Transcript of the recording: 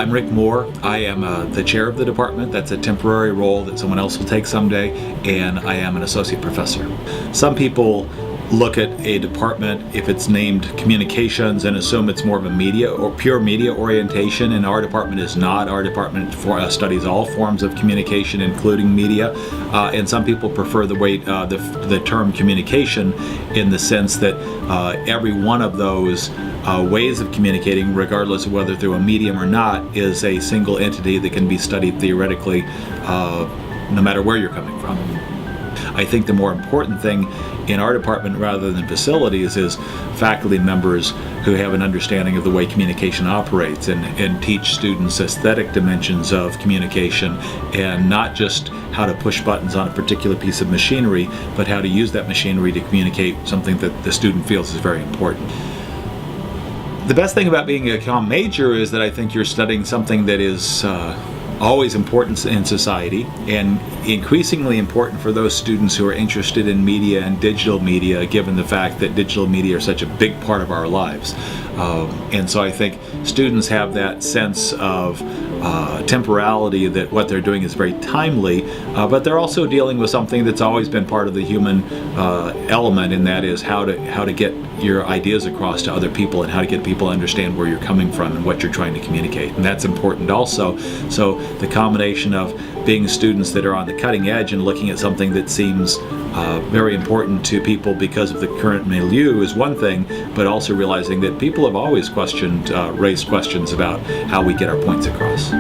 I'm Rick Moore. I am the chair of the department. That's a temporary role that someone else will take someday, and I am an associate professor. Some people look at a department, if it's named communications, and assume it's more of a media or pure media orientation, and our department is not. Our department studies all forms of communication, including media, and some people prefer the term communication in the sense that every one of those ways of communicating, regardless of whether through a medium or not, is a single entity that can be studied theoretically no matter where you're coming from. I think the more important thing in our department, rather than facilities, is faculty members who have an understanding of the way communication operates and teach students aesthetic dimensions of communication, and not just how to push buttons on a particular piece of machinery, but how to use that machinery to communicate something that the student feels is very important. The best thing about being a comm major is that I think you're studying something that is always important in society, and increasingly important for those students who are interested in media and digital media, given the fact that digital media are such a big part of our lives. And so I think students have that sense of temporality, that what they're doing is very timely, but they're also dealing with something that's always been part of the human element, and that is how to get your ideas across to other people, and how to get people to understand where you're coming from and what you're trying to communicate. And that's important also. So the combination of being students that are on the cutting edge and looking at something that seems very important to people because of the current milieu is one thing, but also realizing that people have always raised questions about how we get our points across.